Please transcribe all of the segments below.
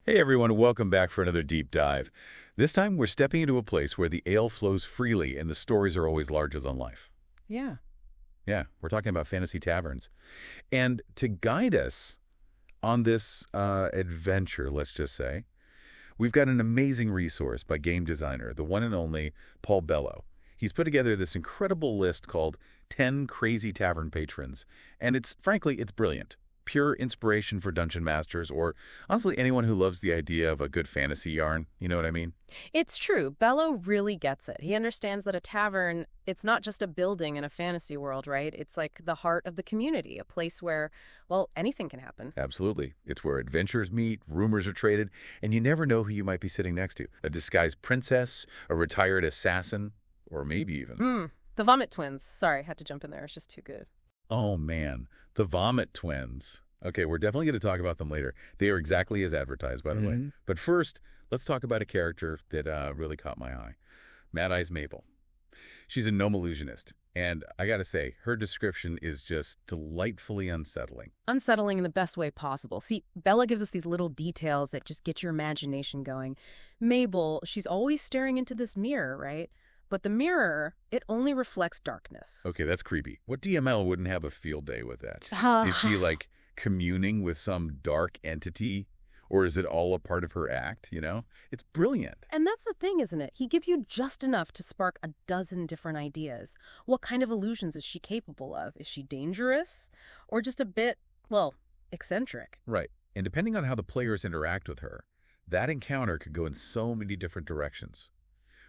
Hey everyone, welcome back for another deep dive. This time we're stepping into a place where the ale flows freely and the stories are always larger than life. Yeah. Yeah, we're talking about fantasy taverns. And to guide us on this adventure, let's just say, we've got an amazing resource by game designer, the one and only Paul Bello. He's put together this incredible list called 10 Crazy Tavern Patrons, and frankly, it's brilliant. Pure inspiration for dungeon masters, or honestly anyone who loves the idea of a good fantasy yarn. You know what I mean? It's true. Bello really gets it. He understands that a tavern, it's not just a building in a fantasy world, right? It's like the heart of the community, a place where, well, anything can happen. Absolutely. It's where adventures meet, rumors are traded, and you never know who you might be sitting next to. A disguised princess, a retired assassin, or maybe even... The Vomit Twins. Sorry, had to jump in there. It's just too good. Oh, man. The Vomit Twins. Okay, we're definitely going to talk about them later. They are exactly as advertised, by the way. But first, let's talk about a character that really caught my eye. Mad Eyes Mabel. She's a gnome illusionist. And I got to say, her description is just delightfully unsettling. Unsettling in the best way possible. See, Bella gives us these little details that just get your imagination going. Mabel, she's always staring into this mirror, right? But the mirror, it only reflects darkness. Okay, that's creepy. What DML wouldn't have a field day with that? Is she, like, communing with some dark entity? Or is it all a part of her act, you know? It's brilliant. And that's the thing, isn't it? He gives you just enough to spark a dozen different ideas. What kind of illusions is she capable of? Is she dangerous? Or just a bit, well, eccentric? Right. And depending on how the players interact with her, that encounter could go in so many different directions.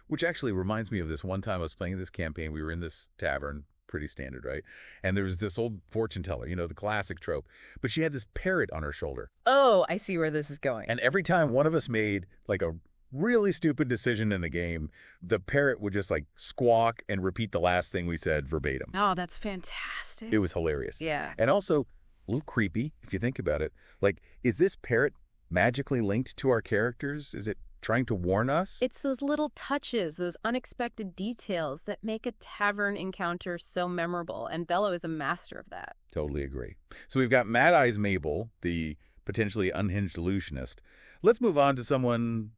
Which actually reminds me of this one time I was playing this campaign. We were in this tavern, pretty standard, right? And there was this old fortune teller, you know, the classic trope. But she had this parrot on her shoulder. Oh, I see where this is going. And every time one of us made like a really stupid decision in the game, the parrot would just like squawk and repeat the last thing we said verbatim. Oh, that's fantastic. It was hilarious. Yeah. And also a little creepy, if you think about it. Like, is this parrot magically linked to our characters? Is it trying to warn us? It's those little touches, those unexpected details that make a tavern encounter so memorable, and Bello is a master of that. Totally agree. So we've got Mad Eyes Mabel, the potentially unhinged illusionist. Let's move on to someone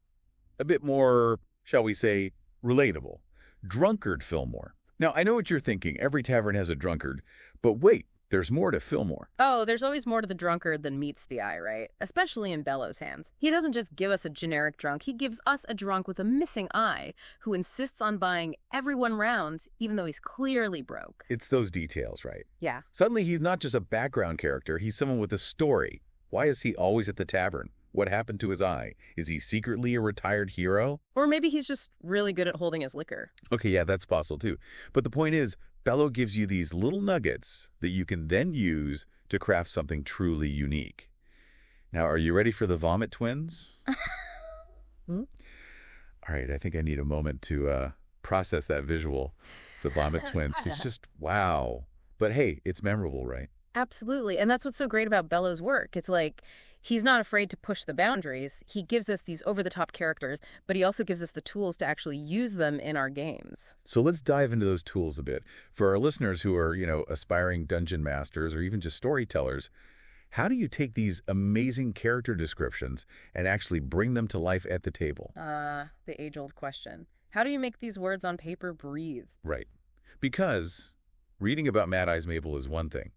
a bit more, shall we say, relatable. Drunkard Fillmore. Now, I know what you're thinking. Every tavern has a drunkard. But wait, there's more to Fillmore. Oh, there's always more to the drunkard than meets the eye, right? Especially in Bello's hands. He doesn't just give us a generic drunk, he gives us a drunk with a missing eye who insists on buying everyone rounds even though he's clearly broke. It's those details, right? Yeah. Suddenly he's not just a background character, he's someone with a story. Why is he always at the tavern? What happened to his eye? Is he secretly a retired hero? Or maybe he's just really good at holding his liquor. Okay, yeah, that's possible too. But the point is, Bello gives you these little nuggets that you can then use to craft something truly unique. Now, are you ready for the Vomit Twins? All right, I think I need a moment to process that visual. The Vomit Twins. It's just, wow. But hey, it's memorable, right? Absolutely. And that's what's so great about Bello's work. It's like he's not afraid to push the boundaries. He gives us these over-the-top characters, but he also gives us the tools to actually use them in our games. So let's dive into those tools a bit. For our listeners who are, you know, aspiring dungeon masters or even just storytellers, how do you take these amazing character descriptions and actually bring them to life at the table? The age-old question. How do you make these words on paper breathe? Right. Because reading about Mad Eyes Mabel is one thing,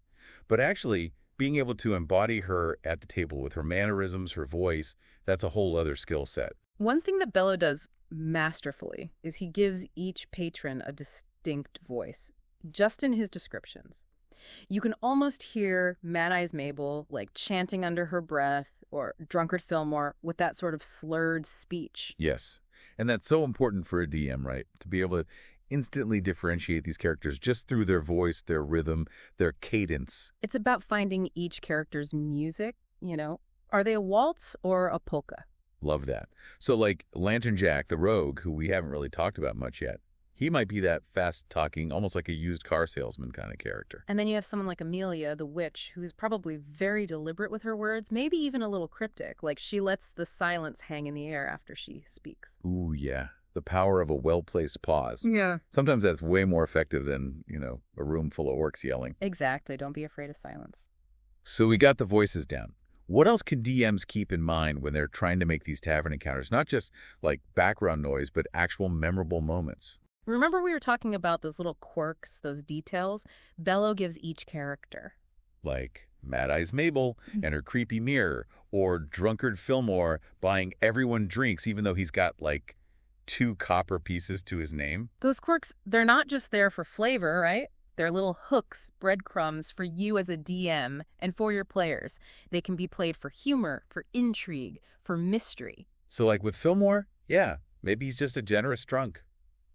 but actually being able to embody her at the table with her mannerisms, her voice, that's a whole other skill set. One thing that Bello does masterfully is he gives each patron a distinct voice, just in his descriptions. You can almost hear Mad Eyes Mabel like chanting under her breath, or Drunkard Fillmore with that sort of slurred speech. Yes, and that's so important for a DM, right? To be able to instantly differentiate these characters just through their voice, their rhythm, their cadence. It's about finding each character's music, you know. Are they a waltz or a polka? Love that. So like Lantern Jack, the rogue, who we haven't really talked about much yet, he might be that fast-talking, almost like a used car salesman kind of character. And then you have someone like Amelia, the witch, who's probably very deliberate with her words, maybe even a little cryptic, like she lets the silence hang in the air after she speaks. Ooh, yeah. The power of a well-placed pause. Yeah. Sometimes that's way more effective than, you know, a room full of orcs yelling. Exactly. Don't be afraid of silence. So we got the voices down. What else can DMs keep in mind when they're trying to make these tavern encounters not just like background noise, but actual memorable moments? Remember we were talking about those little quirks, those details? Bello gives each character. Like Mad Eyes Mabel and her creepy mirror, or Drunkard Fillmore buying everyone drinks even though he's got like 2 copper pieces to his name. Those quirks, they're not just there for flavor, right? They're little hooks, breadcrumbs for you as a DM and for your players. They can be played for humor, for intrigue, for mystery. So like with Fillmore, yeah, maybe he's just a generous drunk.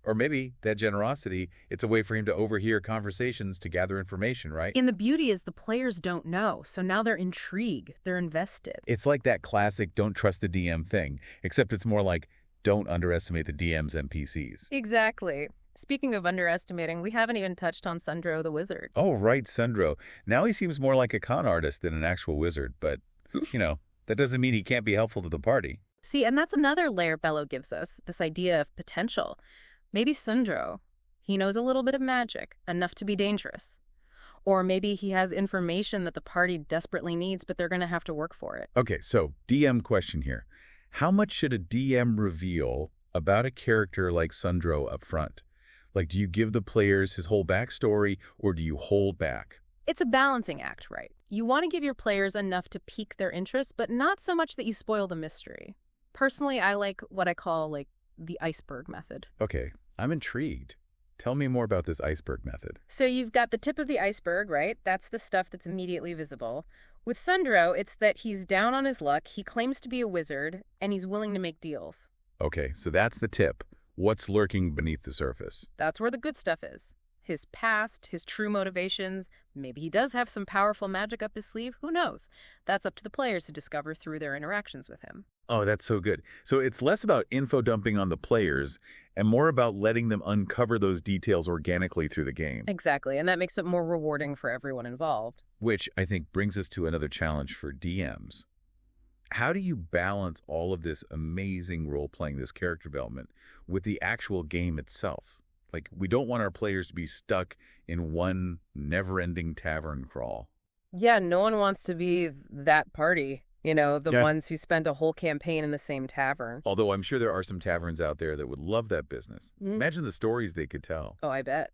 Or maybe that generosity, it's a way for him to overhear conversations to gather information, right? And the beauty is the players don't know, so now they're intrigued, they're invested. It's like that classic don't trust the DM thing, except it's more like don't underestimate the DM's NPCs. Exactly. Speaking of underestimating, we haven't even touched on Sundro the Wizard. Oh, right, Sundro. Now he seems more like a con artist than an actual wizard, but, that doesn't mean he can't be helpful to the party. See, and that's another layer Bello gives us, this idea of potential. Maybe Sundro, he knows a little bit of magic, enough to be dangerous. Or maybe he has information that the party desperately needs, but they're going to have to work for it. Okay, so DM question here. How much should a DM reveal about a character like Sundro up front? Like, do you give the players his whole backstory, or do you hold back? It's a balancing act, right? You want to give your players enough to pique their interest, but not so much that you spoil the mystery. Personally, I like what I call, the Iceberg Method. Okay, I'm intrigued. Tell me more about this Iceberg Method. So you've got the tip of the iceberg, right? That's the stuff that's immediately visible. With Sundro, it's that he's down on his luck, he claims to be a wizard, and he's willing to make deals. Okay, so that's the tip. What's lurking beneath the surface? That's where the good stuff is. His past, his true motivations. Maybe he does have some powerful magic up his sleeve. Who knows? That's up to the players to discover through their interactions with him. Oh, that's so good. So it's less about info dumping on the players and more about letting them uncover those details organically through the game. Exactly, and that makes it more rewarding for everyone involved. Which I think brings us to another challenge for DMs. How do you balance all of this amazing role-playing, this character development, with the actual game itself? Like, we don't want our players to be stuck in one never-ending tavern crawl. Yeah, no one wants to be that party. The ones who spend a whole campaign in the same tavern. Although I'm sure there are some taverns out there that would love that business. Imagine the stories they could tell. Oh, I bet.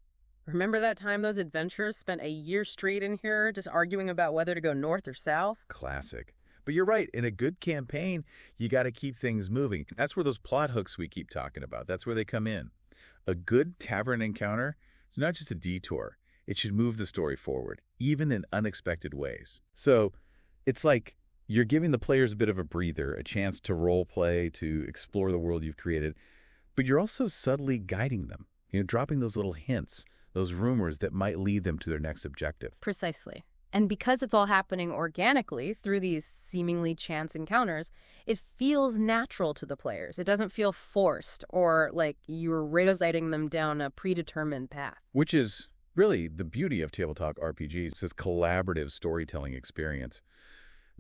Remember that time those adventurers spent a year straight in here just arguing about whether to go north or south? Classic. But you're right. In a good campaign, you got to keep things moving. That's where those plot hooks we keep talking about, that's where they come in. A good tavern encounter is not just a detour. It should move the story forward, even in unexpected ways. So it's like you're giving the players a bit of a breather, a chance to role play, to explore the world you've created, but you're also subtly guiding them, dropping those little hints, those rumors that might lead them to their next objective. Precisely. And because it's all happening organically through these seemingly chance encounters, it feels natural to the players. It doesn't feel forced or like you're reciting them down a predetermined path. Which is really the beauty of tabletop RPGs, this collaborative storytelling experience.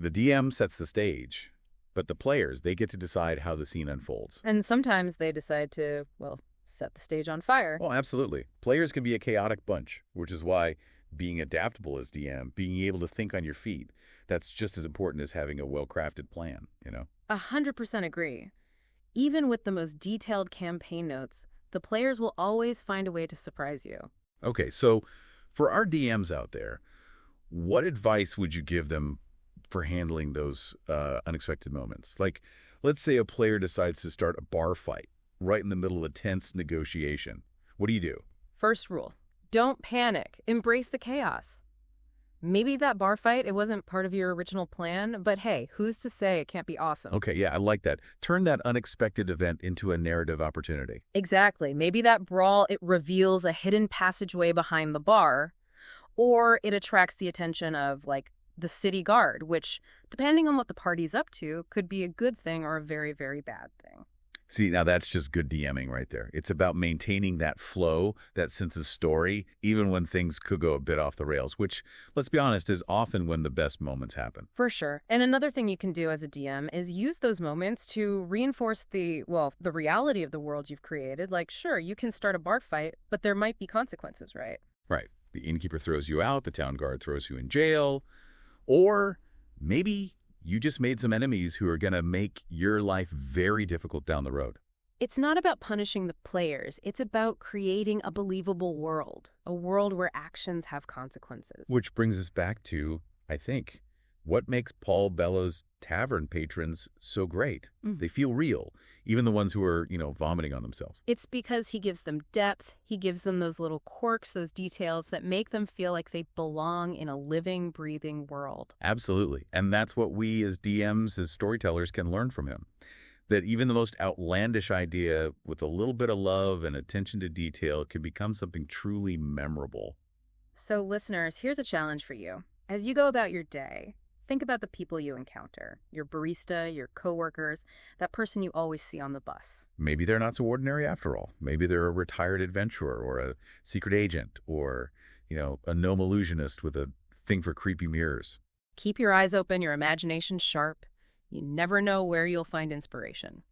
The DM sets the stage, but the players, they get to decide how the scene unfolds. And sometimes they decide to, set the stage on fire. Oh, absolutely. Players can be a chaotic bunch, which is why being adaptable as DM, being able to think on your feet, that's just as important as having a well-crafted plan, 100% agree. Even with the most detailed campaign notes, the players will always find a way to surprise you. Okay, so for our DMs out there, what advice would you give them for handling those unexpected moments? Like, let's say a player decides to start a bar fight right in the middle of a tense negotiation. What do you do? First rule, don't panic. Embrace the chaos. Maybe that bar fight, it wasn't part of your original plan, but hey, who's to say it can't be awesome? Okay, yeah, I like that. Turn that unexpected event into a narrative opportunity. Exactly. Maybe that brawl, it reveals a hidden passageway behind the bar, or it attracts the attention of, the city guard, which, depending on what the party's up to, could be a good thing or a very, very bad thing. See, now that's just good DMing right there. It's about maintaining that flow, that sense of story, even when things could go a bit off the rails, which, let's be honest, is often when the best moments happen. For sure. And another thing you can do as a DM is use those moments to reinforce the reality of the world you've created. Like, sure, you can start a bar fight, but there might be consequences, right? Right. The innkeeper throws you out, the town guard throws you in jail, or maybe you just made some enemies who are going to make your life very difficult down the road. It's not about punishing the players. It's about creating a believable world, a world where actions have consequences. Which brings us back to, I think, what makes Paul Bello's Tavern Patrons so great. They feel real, even the ones who are, vomiting on themselves. It's because he gives them depth. He gives them those little quirks, those details that make them feel like they belong in a living, breathing world. Absolutely. And that's what we as DMs, as storytellers, can learn from him. That even the most outlandish idea with a little bit of love and attention to detail can become something truly memorable. So listeners, here's a challenge for you. As you go about your day, think about the people you encounter, your barista, your coworkers, that person you always see on the bus. Maybe they're not so ordinary after all. Maybe they're a retired adventurer or a secret agent or, a gnome illusionist with a thing for creepy mirrors. Keep your eyes open, your imagination sharp. You never know where you'll find inspiration.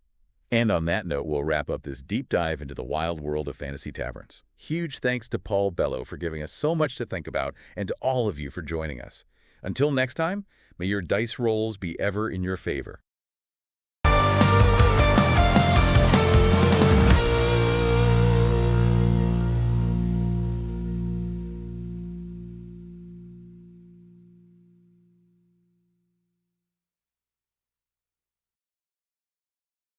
And on that note, we'll wrap up this deep dive into the wild world of fantasy taverns. Huge thanks to Paul Bello for giving us so much to think about, and to all of you for joining us. Until next time, may your dice rolls be ever in your favor.